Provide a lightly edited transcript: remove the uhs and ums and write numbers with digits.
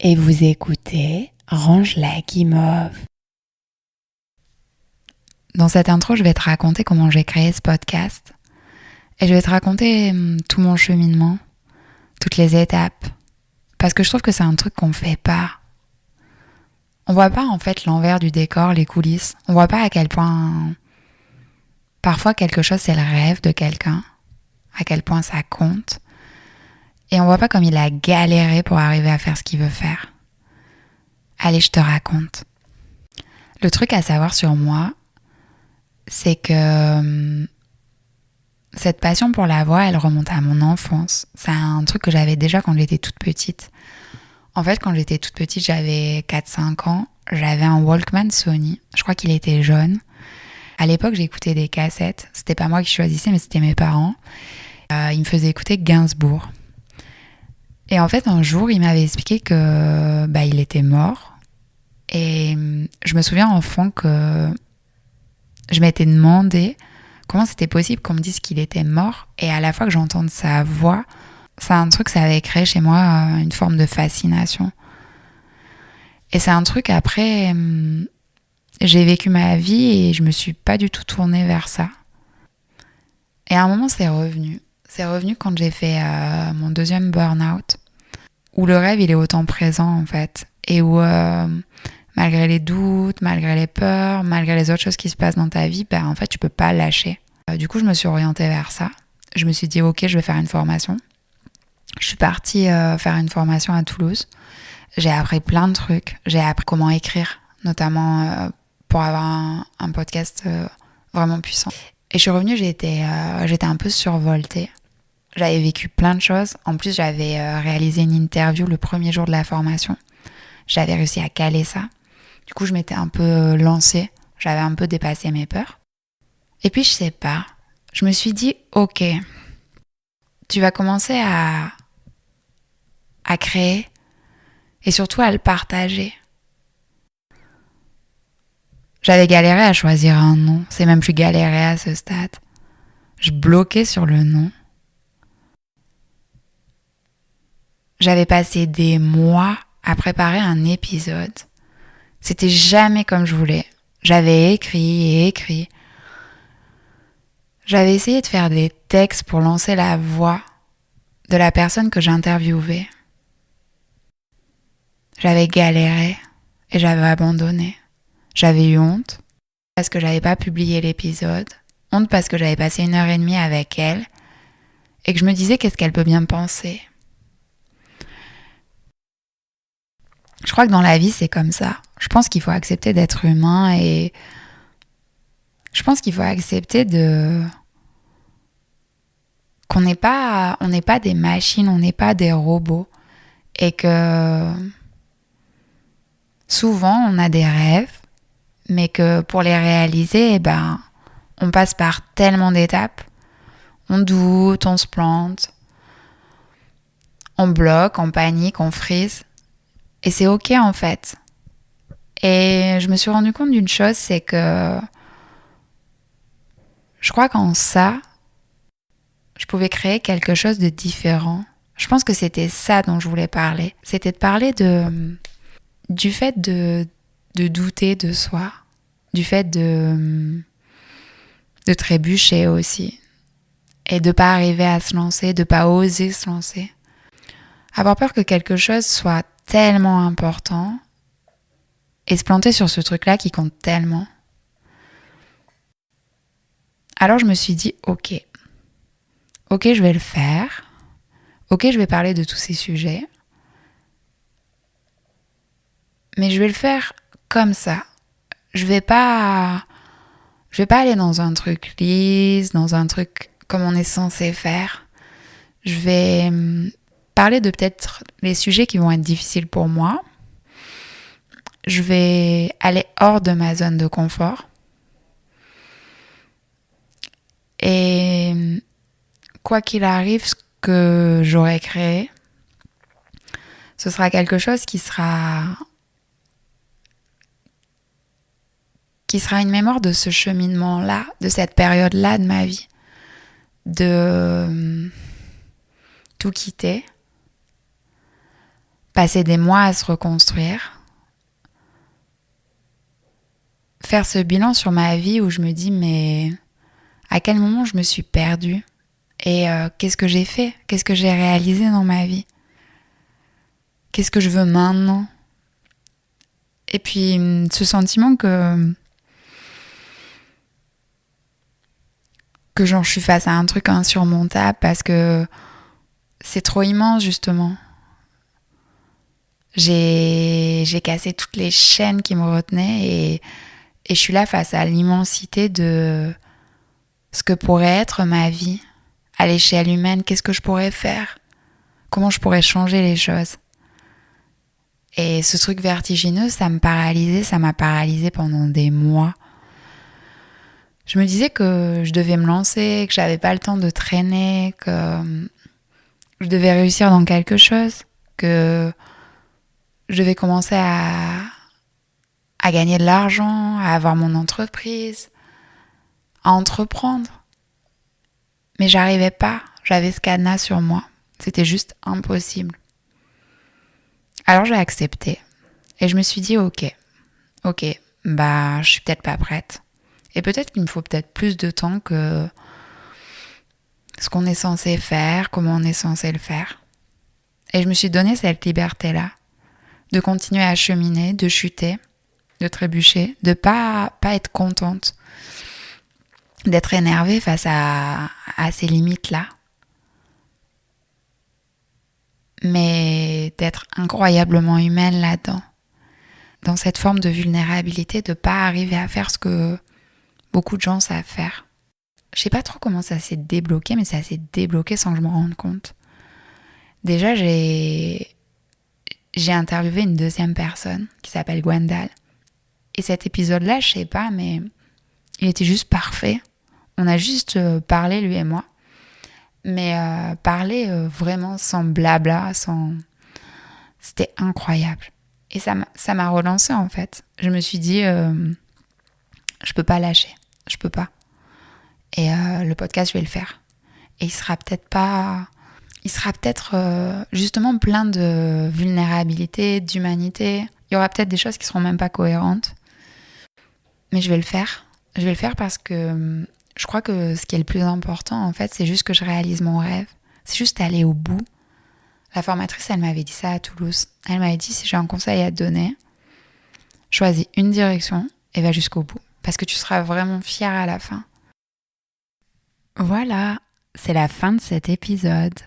et vous écoutez Range la Guimauve. Dans cette intro, je vais te raconter comment j'ai créé ce podcast et je vais te raconter tout mon cheminement, toutes les étapes, parce que je trouve que c'est un truc qu'on fait pas. On voit pas en fait l'envers du décor, les coulisses. On voit pas à quel point parfois quelque chose c'est le rêve de quelqu'un, à quel point ça compte. Et on voit pas comme il a galéré pour arriver à faire ce qu'il veut faire. Allez, je te raconte. Le truc à savoir sur moi, c'est que cette passion pour la voix, elle remonte à mon enfance. C'est un truc que j'avais déjà quand j'étais toute petite. En fait, quand j'étais toute petite, j'avais 4-5 ans. J'avais un Walkman Sony. Je crois qu'il était jaune. À l'époque, j'écoutais des cassettes. C'était pas moi qui choisissais, mais c'était mes parents. Ils me faisaient écouter Gainsbourg. Et en fait, un jour, il m'avait expliqué que il était mort. Et je me souviens enfant que je m'étais demandé comment c'était possible qu'on me dise qu'il était mort. Et à la fois que j'entende sa voix, c'est un truc, ça avait créé chez moi une forme de fascination. Et c'est un truc, après, j'ai vécu ma vie et je me suis pas du tout tournée vers ça. Et à un moment, c'est revenu. C'est revenu quand j'ai fait mon deuxième burn-out, où le rêve, il est autant présent, en fait. Et où, malgré les doutes, malgré les peurs, malgré les autres choses qui se passent dans ta vie, en fait, tu peux pas lâcher. Du coup, je me suis orientée vers ça. Je me suis dit, ok, je vais faire une formation. Je suis partie faire une formation à Toulouse. J'ai appris plein de trucs. J'ai appris comment écrire, notamment pour avoir un podcast vraiment puissant. Et je suis revenue, j'étais un peu survoltée. J'avais vécu plein de choses. En plus, j'avais réalisé une interview le premier jour de la formation. J'avais réussi à caler ça. Du coup, je m'étais un peu lancée. J'avais un peu dépassé mes peurs. Et puis, je sais pas. Je me suis dit, ok, tu vas commencer à créer et surtout à le partager. J'avais galéré à choisir un nom. C'est même plus galéré à ce stade. Je bloquais sur le nom. J'avais passé des mois à préparer un épisode. C'était jamais comme je voulais. J'avais écrit et écrit. J'avais essayé de faire des textes pour lancer la voix de la personne que j'interviewais. J'avais galéré et j'avais abandonné. J'avais eu honte parce que j'avais pas publié l'épisode. Honte parce que j'avais passé 1h30 avec elle et que je me disais qu'est-ce qu'elle peut bien penser. Je crois que dans la vie, c'est comme ça. Je pense qu'il faut accepter d'être humain et je pense qu'il faut accepter qu'on n'est pas des machines, on n'est pas des robots et que souvent on a des rêves, mais que pour les réaliser, on passe par tellement d'étapes. On doute, on se plante, on bloque, on panique, on frise. Et c'est ok en fait. Et je me suis rendu compte d'une chose, c'est que je crois qu'en ça, je pouvais créer quelque chose de différent. Je pense que c'était ça dont je voulais parler. C'était de parler du fait de douter de soi, du fait de trébucher aussi, et de pas arriver à se lancer, de pas oser se lancer. Avoir peur que quelque chose soit tellement important et se planter sur ce truc-là qui compte tellement. Alors je me suis dit, ok, je vais le faire. Ok, je vais parler de tous ces sujets. Mais je vais le faire comme ça. Je vais pas aller dans un truc lisse, dans un truc comme on est censé faire. Je vais parler de peut-être les sujets qui vont être difficiles pour moi. Je vais aller hors de ma zone de confort. Et quoi qu'il arrive, ce que j'aurai créé, ce sera quelque chose qui sera une mémoire de ce cheminement-là, de cette période-là de ma vie, de tout quitter passer des mois à se reconstruire, faire ce bilan sur ma vie où je me dis mais à quel moment je me suis perdue et qu'est-ce que j'ai fait, qu'est-ce que j'ai réalisé dans ma vie, qu'est-ce que je veux maintenant. Et puis ce sentiment que genre je suis face à un truc insurmontable parce que c'est trop immense justement. J'ai cassé toutes les chaînes qui me retenaient et je suis là face à l'immensité de ce que pourrait être ma vie à l'échelle humaine. Qu'est-ce que je pourrais faire? Comment je pourrais changer les choses? Et ce truc vertigineux, ça m'a paralysée pendant des mois. Je me disais que je devais me lancer, que j'avais pas le temps de traîner, que je devais réussir dans quelque chose, que je devais commencer à gagner de l'argent, à avoir mon entreprise, à entreprendre. Mais j'arrivais pas, j'avais ce cadenas sur moi. C'était juste impossible. Alors j'ai accepté. Et je me suis dit ok, je suis peut-être pas prête. Et peut-être qu'il me faut peut-être plus de temps que ce qu'on est censé faire, comment on est censé le faire. Et je me suis donné cette liberté-là, de continuer à cheminer, de chuter, de trébucher, de pas être contente, d'être énervée face à ces limites-là, mais d'être incroyablement humaine là-dedans, dans cette forme de vulnérabilité, de pas arriver à faire ce que beaucoup de gens savent faire. Je sais pas trop comment ça s'est débloqué, mais ça s'est débloqué sans que je me rende compte. Déjà, j'ai interviewé une deuxième personne qui s'appelle Gwendal. Et cet épisode-là, je sais pas, mais il était juste parfait. On a juste parlé, lui et moi. Mais parler vraiment sans blabla, C'était incroyable. Et ça m'a relancée en fait. Je me suis dit, je peux pas lâcher. Je peux pas. Et le podcast, je vais le faire. Et il sera peut-être justement plein de vulnérabilité, d'humanité. Il y aura peut-être des choses qui seront même pas cohérentes. Mais je vais le faire. Je vais le faire parce que je crois que ce qui est le plus important, en fait, c'est juste que je réalise mon rêve. C'est juste aller au bout. La formatrice, elle m'avait dit ça à Toulouse. Elle m'avait dit, si j'ai un conseil à te donner, choisis une direction et va jusqu'au bout. Parce que tu seras vraiment fière à la fin. Voilà, c'est la fin de cet épisode.